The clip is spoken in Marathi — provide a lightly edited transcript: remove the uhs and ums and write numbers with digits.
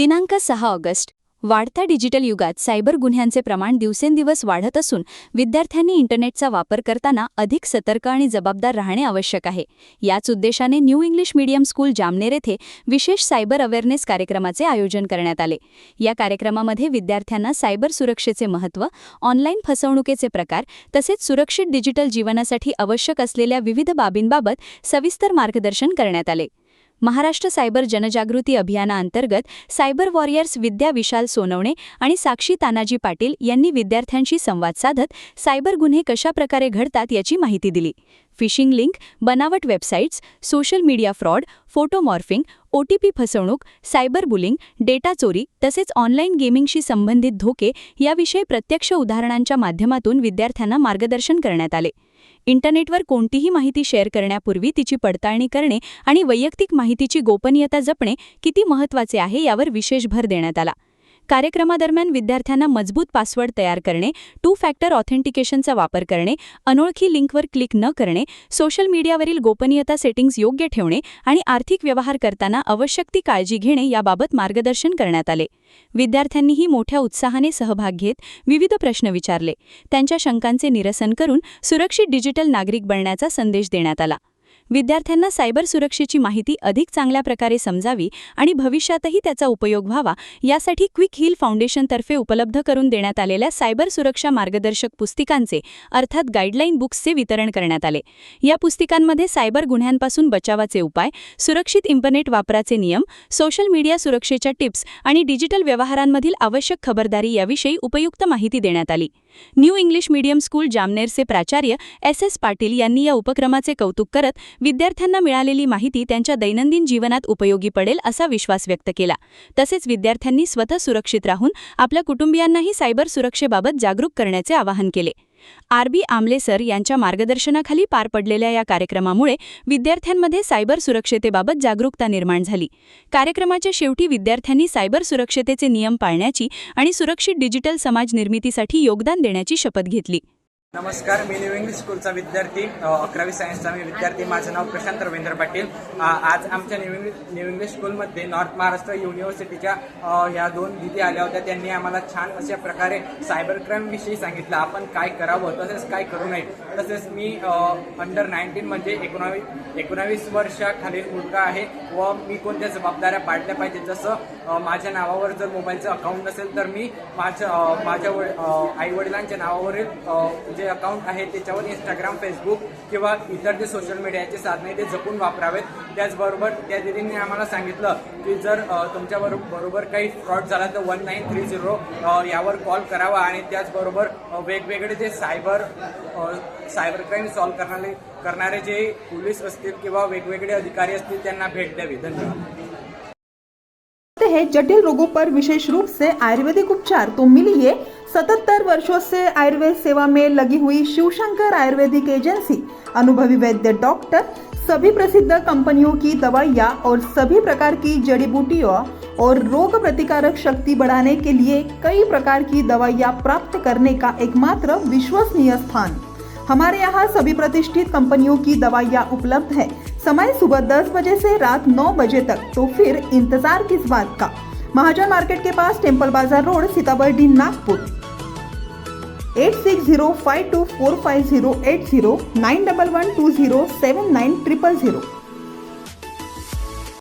दिनांक 6 ऑगस्ट. वाढत्या डिजिटल युगात सायबर गुन्ह्यांचे प्रमाण दिवसेंदिवस वाढत असून विद्यार्थ्यांनी इंटरनेटचा वापर करताना अधिक सतर्क आणि जबाबदार राहणे आवश्यक आहे. याच उद्देशाने new English medium school Jamner येथे विशेष सायबर अवेअरनेस कार्यक्रमाचे आयोजन करण्यात आले. या कार्यक्रमामध्ये विद्यार्थ्यांना सायबर सुरक्षेचे महत्त्व, ऑनलाईन फसवणुकीचे प्रकार तसेच सुरक्षित डिजिटल जीवनासाठी आवश्यक असलेल्या विविध बाबींबाबत सविस्तर मार्गदर्शन करण्यात आले. महाराष्ट्र सायबर जनजागृती अभियानाअंतर्गत सायबर वॉरियर्स विद्या विशाल सोनवणे आणि साक्षी तानाजी पाटील यांनी विद्यार्थ्यांशी संवाद साधत सायबर गुन्हे कशा प्रकारे घडतात याची माहिती दिली. फिशिंग लिंक, बनावट websites, social media fraud, photo morphing, OTP फसवणूक, सायबर बुलिंग, डेटा चोरी तसेच ऑनलाईन गेमिंगशी संबंधित धोके याविषयी प्रत्यक्ष उदाहरणांच्या माध्यमातून विद्यार्थ्यांना मार्गदर्शन करण्यात आले. इंटरनेटवर कोणतीही माहिती शेअर करण्यापूर्वी तिची पडताळणी करणे आणि वैयक्तिक माहितीची गोपनीयता जपणे किती महत्त्वाचे आहे यावर विशेष भर देण्यात आला. कार्यक्रमादरम्यान विद्यार्थ्यांना मजबूत पासवर्ड तयार करणे, 2 फॅक्टर ऑथेंटिकेशनचा वापर करणे, अनोळखी लिंकवर क्लिक न करणे, सोशल मीडियावरील गोपनीयता सेटिंग्ज योग्य ठेवणे आणि आर्थिक व्यवहार करताना आवश्यक ती काळजी घेणे याबाबत मार्गदर्शन करण्यात आले. विद्यार्थ्यांनीही मोठ्या उत्साहाने सहभाग घेत विविध प्रश्न विचारले. त्यांच्या शंकांचे निरसन करून सुरक्षित डिजिटल नागरिक बनण्याचा संदेश देण्यात आला. विद्यार्थ्यांना सायबर सुरक्षेची माहिती अधिक चांगल्या प्रकारे समजावी आणि भविष्यातही त्याचा उपयोग व्हावा यासाठी क्विक हील फाउंडेशनतर्फे उपलब्ध करून देण्यात आलेल्या सायबर सुरक्षा मार्गदर्शक पुस्तिकांचे अर्थात गाईडलाईन बुक्सचे वितरण करण्यात आले. या पुस्तिकांमध्ये सायबर गुन्ह्यांपासून बचावाचे उपाय, सुरक्षित इंटरनेट वापराचे नियम, सोशल मीडिया सुरक्षेच्या टिप्स आणि डिजिटल व्यवहारांमधील आवश्यक खबरदारी याविषयी उपयुक्त माहिती देण्यात आली. न्यू इंग्लिश मीडियम स्कूल जामनेरचे प्राचार्य SS पाटील यांनी या उपक्रमाचे कौतुक करत विद्यार्थ्यांना मिळालेली माहिती त्यांच्या दैनंदिन जीवनात उपयोगी पडेल असा विश्वास व्यक्त केला. तसेच विद्यार्थ्यांनी स्वतः सुरक्षित राहून आपल्या कुटुंबियांनाही सायबर सुरक्षेबाबत जागरूक करण्याचे आवाहन केले. RB आमले सर यांच्या मार्गदर्शनाखाली पार पडलेल्या या कार्यक्रमामुळे विद्यार्थ्यांमध्ये सायबर सुरक्षतेबाबत जागरूकता निर्माण झाली. कार्यक्रमाच्या शेवटी विद्यार्थ्यांनी सायबर सुरक्षतेचे नियम पाळण्याची आणि सुरक्षित डिजिटल समाज निर्मितीसाठी योगदान देण्याची शपथ घेतली. नमस्कार, मी न्यू इंग्लिश स्कूलचा विद्यार्थी, 11वी सायन्सचा मी विद्यार्थी. माझं नाव प्रशांत रवींद्र पाटील. आज आमच्या न्यू इंग्लिश स्कूलमध्ये नॉर्थ महाराष्ट्र युनिव्हर्सिटीच्या ह्या 2 दीदी आल्या होत्या. त्यांनी आम्हाला छान अशा प्रकारे सायबर क्राईम विषयी सांगितलं, आपण काय करावं तसेच काय करू नये. तसेच मी अंडर 19 म्हणजे 19 वर्षाखालील मुलगा आहे व मी कोणत्या जबाबदाऱ्या पाळल्या पाहिजेत. जसं माझ्या नावावर जर मोबाईलचं अकाउंट नसेल तर मी माझ्या आईवडिलांच्या नावावरील जे अकाउंट आहे त्याच्यावर इंस्टाग्राम, फेसबुक किंवा इतर जे सोशल मीडियाचे साधने ते जपून वापरावेत. त्याचबरोबर त्या दिदींनी आम्हाला सांगितलं की जर तुमच्याबरोबर काही फ्रॉड झाला तर 1930 यावर कॉल करावा आणि त्याचबरोबर वेगवेगळे जे सायबर क्राईम सॉल्व्ह करणारे जे पोलीस असतील किंवा वेगवेगळे अधिकारी असतील त्यांना भेट द्यावी. धन्यवाद. है जटिल रोगों पर विशेष रूप से आयुर्वेदिक उपचार तो मिलिए 77 वर्षों से आयुर्वेद सेवा में लगी हुई शिवशंकर आयुर्वेदिक एजेंसी, अनुभवी वैद्य डॉक्टर, सभी प्रसिद्ध कंपनियों की दवाइयाँ और सभी प्रकार की जड़ी बूटियों और रोग प्रतिकारक शक्ति बढ़ाने के लिए कई प्रकार की दवाइयाँ प्राप्त करने का एकमात्र विश्वसनीय स्थान. हमारे यहाँ सभी प्रतिष्ठित कंपनियों की दवाइयाँ उपलब्ध है. समय सुबह 10 बजे से रात 9 बजे तक. तो फिर इंतजार किस बात का. महाजन मार्केट के पास, टेम्पल बाजार रोड, सीताबर्डी, नागपुर. 8605245080 9112079000.